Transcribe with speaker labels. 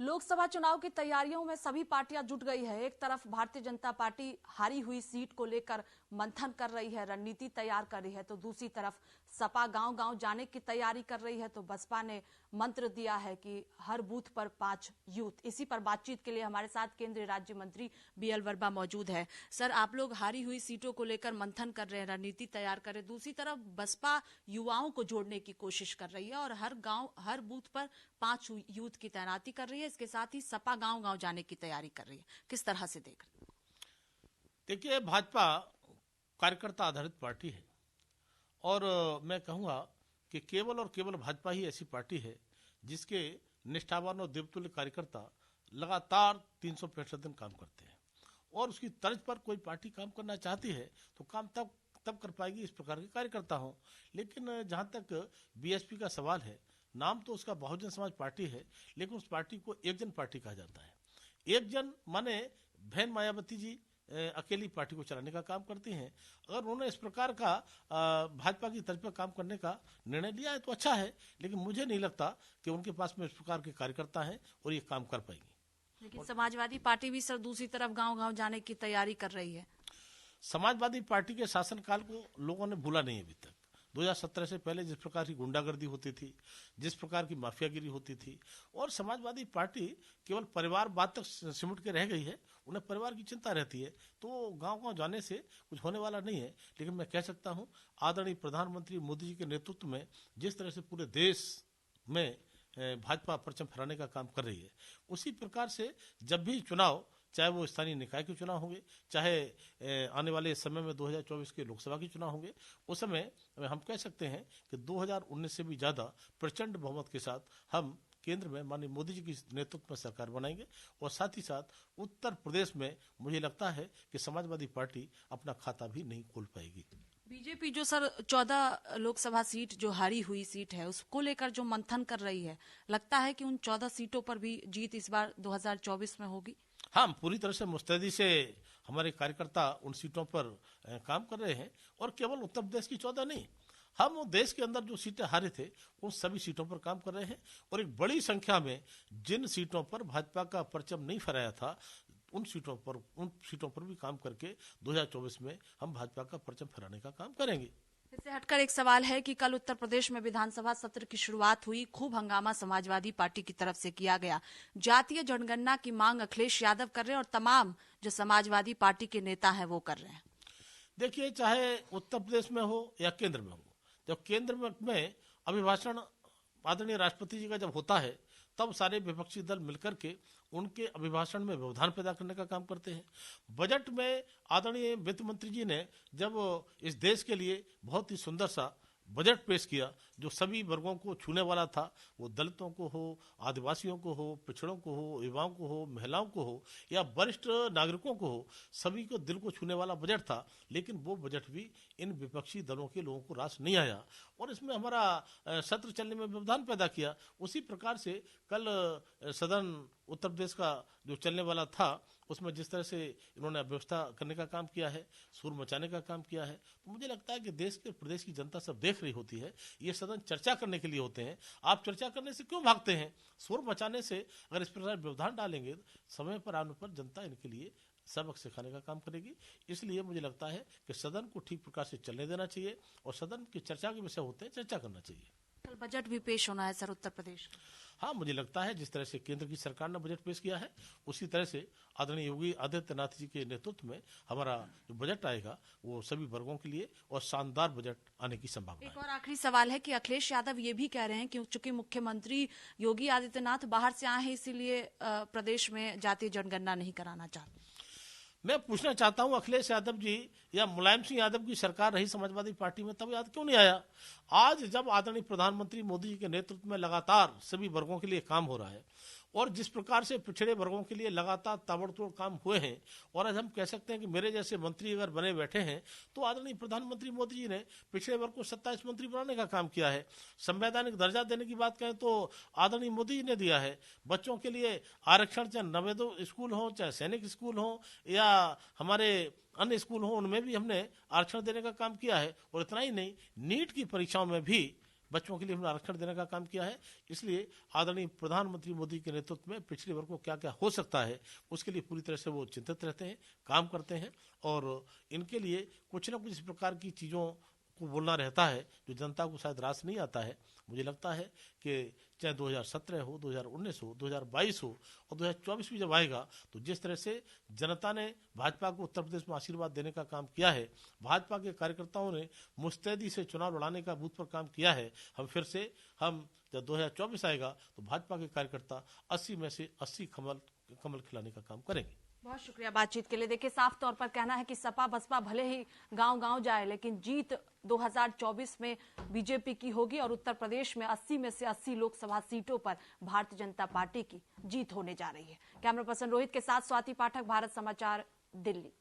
Speaker 1: लोकसभा चुनाव की तैयारियों में सभी पार्टियां जुट गई है। एक तरफ भारतीय जनता पार्टी हारी हुई सीट को लेकर मंथन कर रही है, रणनीति तैयार कर रही है, तो दूसरी तरफ सपा गांव-गांव जाने की तैयारी कर रही है। तो बसपा ने मंत्र दिया है कि हर बूथ पर 5 यूथ। इसी पर बातचीत के लिए हमारे साथ केंद्रीय राज्य मंत्री BL वर्मा मौजूद है। सर, आप लोग हारी हुई सीटों को लेकर मंथन कर रहे हैं, रणनीति तैयार कर रहे हैं, दूसरी तरफ बसपा युवाओं को जोड़ने की कोशिश कर रही है और हर गांव हर बूथ पर 5 यूथ की तैनाती कर रही है। इसके साथ ही सपा गांव-गांव जाने की तैयारी कर रही है। किस तरह से देख रहे हैं?
Speaker 2: देखिए, भाजपा कार्यकर्ता आधारित पार्टी है और मैं कहूँगा कि केवल और केवल भाजपा ही ऐसी पार्टी है जिसके निष्ठावान और देवतुल्य कार्यकर्ता लगातार 365 दिन काम करते हैं और उसकी तर्ज पर कोई पार्टी काम करना चाहती है तो काम तब कर पाएगी, इस प्रकार के कार्यकर्ता हों। लेकिन जहाँ तक BSP का सवाल है, नाम तो उसका बहुजन समाज पार्टी है, लेकिन उस पार्टी को एक जन पार्टी कहा जाता है। एक जन माने बहन मायावती जी अकेली पार्टी को चलाने का काम करती हैं। अगर उन्होंने इस प्रकार का भाजपा की तर्ज पर काम करने का निर्णय लिया है तो अच्छा है, लेकिन मुझे नहीं लगता कि उनके पास में इस प्रकार के कार्यकर्ता हैं और ये काम कर पाएंगे।
Speaker 1: लेकिन समाजवादी पार्टी भी सर दूसरी तरफ गांव-गांव जाने की तैयारी कर रही है।
Speaker 2: समाजवादी पार्टी के शासनकाल को लोगों ने भूला नहीं अभी तक। 2017 से पहले जिस प्रकार की गुंडागर्दी होती थी, जिस प्रकार की माफियागिरी होती थी, और समाजवादी पार्टी केवल परिवारवाद तक सिमट के रह गई है। उन्हें परिवार की चिंता रहती है, तो गांव-गांव जाने से कुछ होने वाला नहीं है। लेकिन मैं कह सकता हूं, आदरणीय प्रधानमंत्री मोदी जी के नेतृत्व में जिस तरह से पूरे देश में भाजपा परचम फहराने का काम कर रही है, उसी प्रकार से जब भी चुनाव, चाहे वो स्थानीय निकाय के चुनाव होंगे, चाहे आने वाले समय में 2024 के लोकसभा के चुनाव होंगे, उस समय हम कह सकते हैं कि 2019 से भी ज़्यादा प्रचंड बहुमत के साथ हम केंद्र में माननीय मोदी जी की नेतृत्व में सरकार बनाएंगे। और साथ ही साथ उत्तर प्रदेश में मुझे लगता है कि समाजवादी पार्टी अपना खाता भी नहीं खोल पाएगी।
Speaker 1: बीजेपी जो सर 14 लोकसभा सीट जो हारी हुई सीट है उसको लेकर जो मंथन कर रही है, लगता है कि उन 14 सीटों पर भी जीत इस बार 2024 में होगी?
Speaker 2: हम पूरी तरह से मुस्तैदी से हमारे कार्यकर्ता उन सीटों पर काम कर रहे हैं और केवल उत्तर प्रदेश की 14 नहीं, हम देश के अंदर जो सीटें हारे थे उन सभी सीटों पर काम कर रहे हैं। और एक बड़ी संख्या में जिन सीटों पर भाजपा का परचम नहीं फहराया था, उन सीटों पर भी काम करके 2024 में हम भाजपा का परचम फहराने का काम करेंगे।
Speaker 1: इससे हटकर एक सवाल है कि कल उत्तर प्रदेश में विधानसभा सत्र की शुरुआत हुई, खूब हंगामा समाजवादी पार्टी की तरफ से किया गया। जातीय जनगणना की मांग अखिलेश यादव कर रहे हैं और तमाम जो समाजवादी पार्टी के नेता हैं वो कर रहे हैं।
Speaker 2: देखिए, चाहे उत्तर प्रदेश में हो या केंद्र में हो, जब केंद्र में अभिभाषण आदरणीय राष्ट्रपति जी का जब होता है, तब सारे विपक्षी दल मिलकर के उनके अभिभाषण में व्यवधान पैदा करने का काम करते हैं। बजट में आदरणीय वित्त मंत्री जी ने जब इस देश के लिए बहुत ही सुंदर सा बजट पेश किया, जो सभी वर्गों को छूने वाला था, वो दलितों को हो, आदिवासियों को हो, पिछड़ों को हो, युवाओं को हो, महिलाओं को हो या वरिष्ठ नागरिकों को हो, सभी को दिल को छूने वाला बजट था। लेकिन वो बजट भी इन विपक्षी दलों के लोगों को रास नहीं आया और इसमें हमारा सत्र चलने में व्यवधान पैदा किया। उसी प्रकार से कल सदन उत्तर प्रदेश का जो चलने वाला था, उसमें जिस तरह से इन्होंने व्यवस्था करने का काम किया है, शोर मचाने का काम किया है, तो मुझे लगता है कि देश के प्रदेश की जनता सब देख रही होती है। ये सदन चर्चा करने के लिए होते हैं। आप चर्चा करने से क्यों भागते हैं? शोर मचाने से अगर इस प्रकार व्यवधान डालेंगे, समय पर आने पर जनता इनके लिए सबक सिखाने का काम करेगी। इसलिए मुझे लगता है कि सदन को ठीक प्रकार से चलने देना चाहिए और सदन की चर्चा के विषय होते हैं, चर्चा करना चाहिए।
Speaker 1: कल बजट भी पेश होना है सर उत्तर प्रदेश।
Speaker 2: हाँ, मुझे लगता है जिस तरह से केंद्र की सरकार ने बजट पेश किया है, उसी तरह से आदरणीय योगी आदित्यनाथ जी के नेतृत्व में हमारा जो बजट आएगा वो सभी वर्गों के लिए और शानदार बजट आने की संभावना है।
Speaker 1: एक और आखिरी सवाल है कि अखिलेश यादव ये भी कह रहे हैं कि चूंकि मुख्यमंत्री योगी आदित्यनाथ बाहर से आए हैं, इसीलिए प्रदेश में जातीय जनगणना नहीं कराना चाहते।
Speaker 2: मैं पूछना चाहता हूं, अखिलेश यादव जी या मुलायम सिंह यादव की सरकार रही समाजवादी पार्टी में, तब याद क्यों नहीं आया? आज जब आदरणीय प्रधानमंत्री मोदी जी के नेतृत्व में लगातार सभी वर्गों के लिए काम हो रहा है और जिस प्रकार से पिछड़े वर्गों के लिए लगातार ताबड़तोड़ काम हुए हैं, और आज हम कह सकते हैं कि मेरे जैसे मंत्री अगर बने बैठे हैं, तो आदरणीय प्रधानमंत्री मोदी जी ने पिछड़े वर्ग को 27 मंत्री बनाने का काम किया है। संवैधानिक दर्जा देने की बात करें तो आदरणीय मोदी जी ने दिया है। बच्चों के लिए आरक्षण, चाहे नवोदय स्कूल हो, चाहे सैनिक स्कूल हो या हमारे अन्य स्कूल हो, उनमें भी हमने आरक्षण देने का काम किया है। और इतना ही नहीं, नीट की परीक्षाओं में भी बच्चों के लिए हमने आरक्षण देने का काम किया है। इसलिए आदरणीय प्रधानमंत्री मोदी के नेतृत्व में पिछड़े वर्ग को क्या क्या हो सकता है उसके लिए पूरी तरह से वो चिंतित रहते हैं, काम करते हैं और इनके लिए कुछ न कुछ इस प्रकार की चीज़ों को बोलना रहता है जो जनता को शायद रास नहीं आता है। मुझे लगता है कि चाहे 2017 हो, 2019 हो, 2022 हो और 2024 भी जब आएगा तो जिस तरह से जनता ने भाजपा को उत्तर प्रदेश में आशीर्वाद देने का काम किया है, भाजपा के कार्यकर्ताओं ने मुस्तैदी से चुनाव लड़ाने का बूथ पर काम किया है, हम जब 2024 आएगा तो भाजपा के कार्यकर्ता 80 में से 80 कमल खिलाने का काम करेंगे।
Speaker 1: बहुत शुक्रिया बातचीत के लिए। देखिए, साफ तौर पर कहना है कि सपा बसपा भले ही गांव-गांव जाए, लेकिन जीत 2024 में बीजेपी की होगी और उत्तर प्रदेश में 80 में से 80 लोकसभा सीटों पर भारतीय जनता पार्टी की जीत होने जा रही है। कैमरा पर्सन रोहित के साथ स्वाति पाठक, भारत समाचार, दिल्ली।